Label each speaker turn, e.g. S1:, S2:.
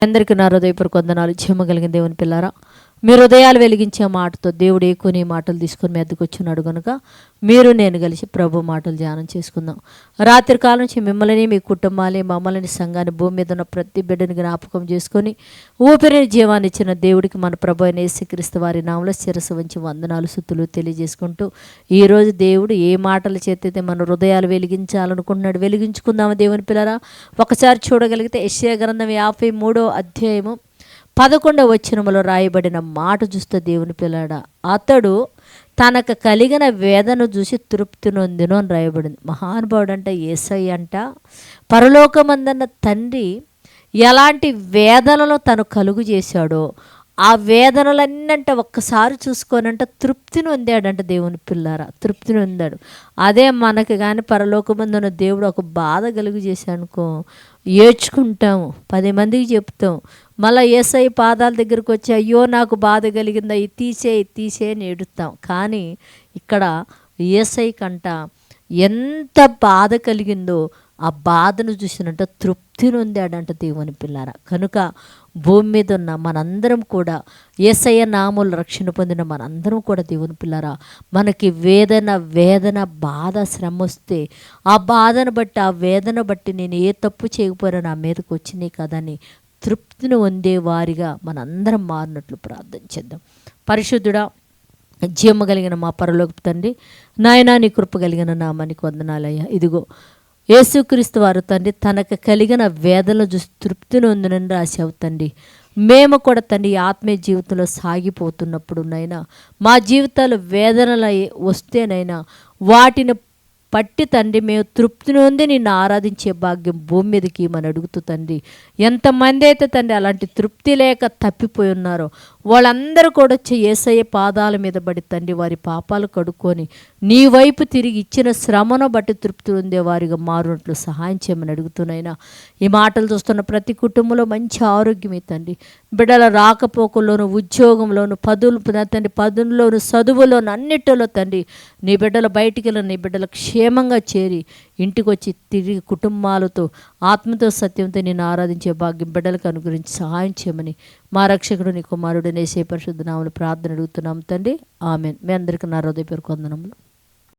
S1: అందరికీ నా హృదయపూర్వక వందనాలు. కలిగిన దేవుని పిల్లారా, మీ హృదయాలు వెలిగించే మాటతో దేవుడు కొన్ని మాటలు తీసుకొని మీ అద్దెకు వచ్చినాడు కనుక మీరు నేను కలిసి ప్రభు మాటలు ధ్యానం చేసుకుందాం. రాత్రి కాలం నుంచి మిమ్మల్ని, మీ కుటుంబాన్ని, మమ్మల్ని, సంఘాన్ని, భూమి మీద ఉన్న ప్రతి బిడ్డని జ్ఞాపకం చేసుకొని ఊపిరిని జీవాన్ని ఇచ్చిన దేవుడికి మన ప్రభు అయిన యేసుక్రీస్తు వారి నామములో శిరస్సు వంచి వందనాలు స్తుతులు తెలియజేసుకుంటూ ఈరోజు దేవుడు ఏ మాటల చేతైతే మన హృదయాలు వెలిగించాలనుకుంటున్నాడు వెలిగించుకుందాము. దేవుని పిల్లారా, ఒకసారి చూడగలిగితే యెషయా గ్రంథం 53వ అధ్యాయము 11వ వచనములో రాయబడిన మాట చూస్తే దేవుని పిల్లాడా, అతడు తనకు కలిగిన వేదన చూసి తృప్తి నొందెను అని రాయబడింది. మహానుభావుడు అంట యేసయ్య అంట పరలోకమందన్న తండ్రి ఎలాంటి వేదనలో తను కలుగు చేశాడో ఆ వేదనలన్నంట ఒక్కసారి చూసుకోనంట తృప్తిని పొందాడంట. దేవుని పిల్లారా, తృప్తిని పొందాడు. అదే మనకు కానీ పరలోకమందున్న దేవుడు ఒక బాధ కలుగు చేశానుకో ఏడ్చుకుంటాము, 10 మందికి చెప్తాం. మళ్ళీ యేసయ్య పాదాల దగ్గరికి వచ్చి అయ్యో నాకు బాధ కలిగిందా, ఇది తీసే అని ఏడుస్తాం. కానీ ఇక్కడ యేసయ్య కంట ఎంత బాధ కలిగిందో ఆ బాధను చూసినంట తృప్తి నొందాడంట దేవుని పిల్లారా. కనుక భూమి మీద ఉన్న మనందరం కూడా యేసయ్య నామములో రక్షణ పొందిన మనందరం కూడా దేవుని పిల్లారా, మనకి వేదన బాధ శ్రమ వస్తే ఆ బాధను బట్టి ఆ వేదన బట్టి నేను ఏ తప్పు చేయకపోయినా నా మీదకి వచ్చినాయి కదని తృప్తిని పొందే వారిగా మనందరం మారినట్లు ప్రార్థన చేద్దాం. పరిశుద్ధుడా, జీవము కలిగిన మా పరలోకపు తండ్రి, నాయనా నీ కృప కలిగిన నామానికి వందనాలయ్యా. ఇదిగో యేసుక్రీస్తు వారు తండ్రి తనకు కలిగిన వేదనలు చూసి తృప్తిని పొందినని రాశావు తండ్రి. మేము కూడా తండ్రి ఆత్మీయ జీవితంలో సాగిపోతున్నప్పుడు నైనా మా జీవితాలు వేదనలు వస్తేనైనా వాటిని పట్టి తండ్రి మేము తృప్తిని ఉంది నిన్ను ఆరాధించే భాగ్యం భూమి మీదకి మనం అడుగుతూ తండ్రి, ఎంతమంది అయితే తండ్రి అలాంటి తృప్తి లేక తప్పిపోయి ఉన్నారో వాళ్ళందరూ కూడా వచ్చి యేసయ్య పాదాల మీద పడి తండ్రి వారి పాపాలు కడుక్కొని నీ వైపు తిరిగి ఇచ్చిన శ్రమను బట్టి తృప్తి ఉండే వారిగా మారునట్లు సహాయం చేయమని అడుగుతున్నాయినా. ఈ మాటలు చూస్తున్న ప్రతి కుటుంబంలో మంచి ఆరోగ్యం తండ్రి, బిడ్డల రాకపోకల్లోను, ఉద్యోగంలోను, పదుల్లోను, చదువులోను, అన్నిటిలో తండ్రి నీ బిడ్డలు బయటికి వెళ్ళిన నీ బిడ్డల క్షేమంగా చేరి ఇంటికి వచ్చి తిరిగి కుటుంబాలతో ఆత్మతో సత్యంతో నేను ఆరాధించే భాగ్యం బిడ్డలకు అనుగురించి సహాయం చేయమని మా రక్షకుడు నీ కుమారుడు యేసయ్య పరిశుద్ధ నామములో ప్రార్థన అడుగుతున్నాం తండ్రి. ఆమేన్. మీ అందరికీ నా హృదయపూర్వక వందనములు.